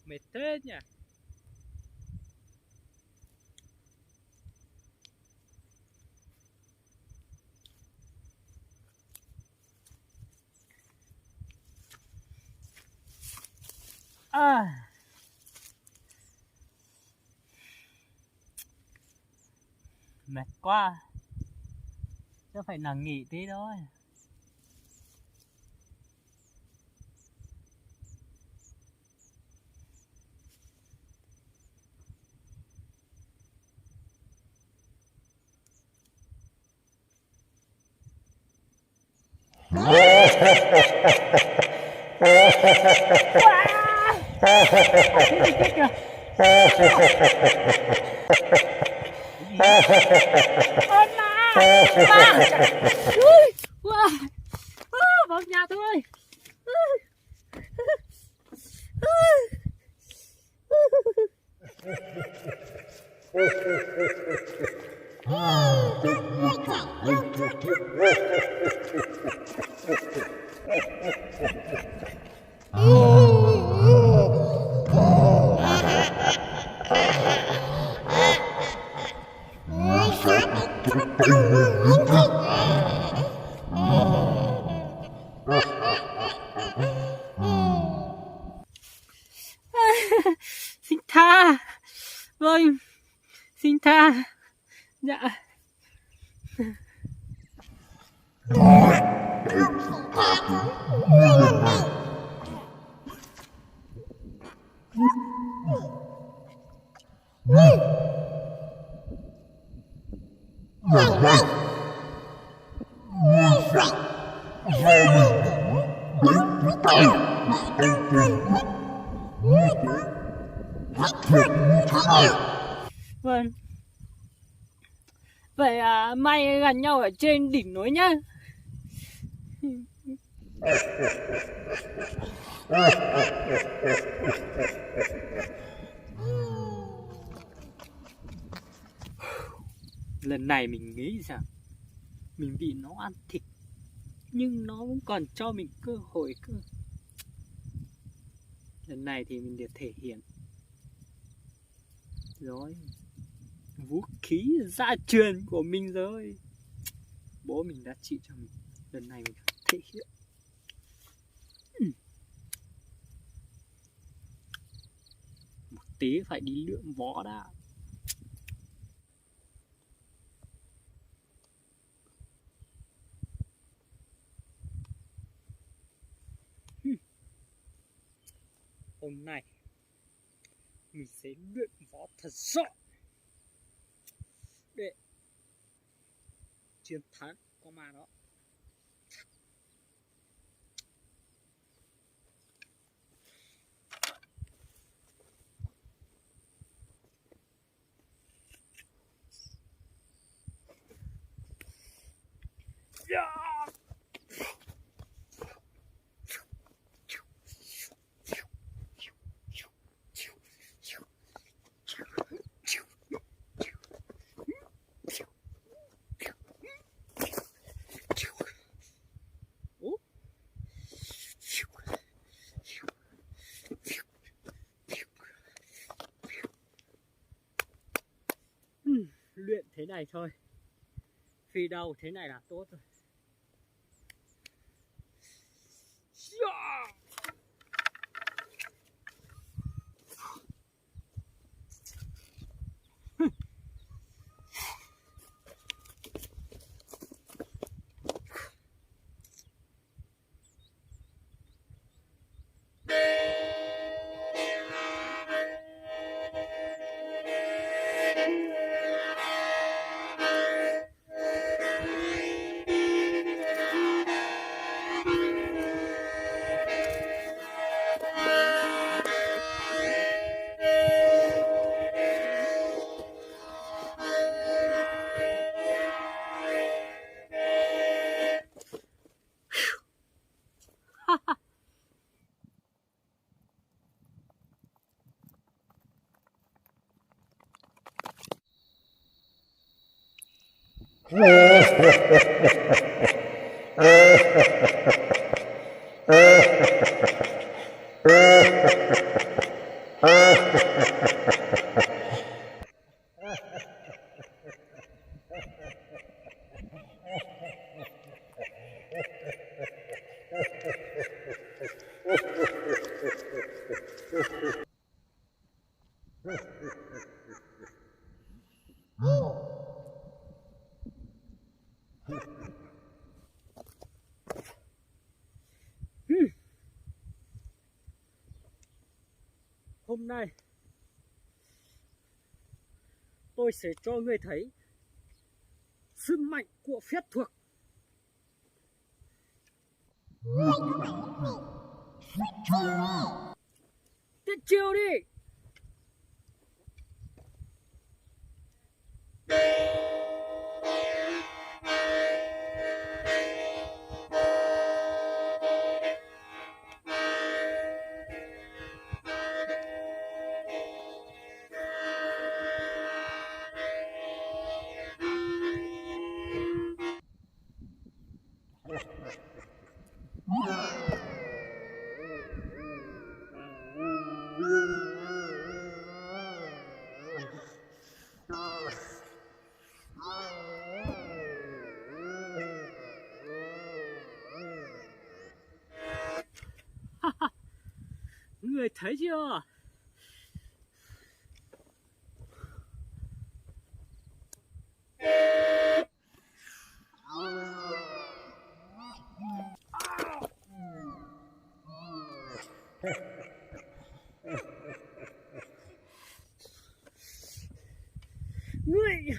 Mệt thế nhỉ. Mệt quá, chắc phải nằm nghỉ tí thôi. Ôi ma, ui, vào nhà thôi. Xin tha. Vâng, xin tha. Dạ. Vâng. Vậy mai gặp nhau ở trên đỉnh núi nhá. Lần này mình nghĩ rằng mình bị nó ăn thịt, nhưng nó cũng còn cho mình cơ hội cơ. Lần này thì mình được thể hiện rồi, vũ khí gia truyền của mình rồi. Bố mình đã trị cho mình, lần này mình phải thể hiện. Một tí phải đi lượm võ đã. Hôm nay mình sẽ luyện võ thật giỏi để chiến thắng con ma đó. Luyện thế này thôi, phi đâu thế này là tốt rồi. Hôm nay tôi sẽ cho người thấy sức mạnh của phép thuật. Tiếp chiêu đi. Người thấy chưa? Người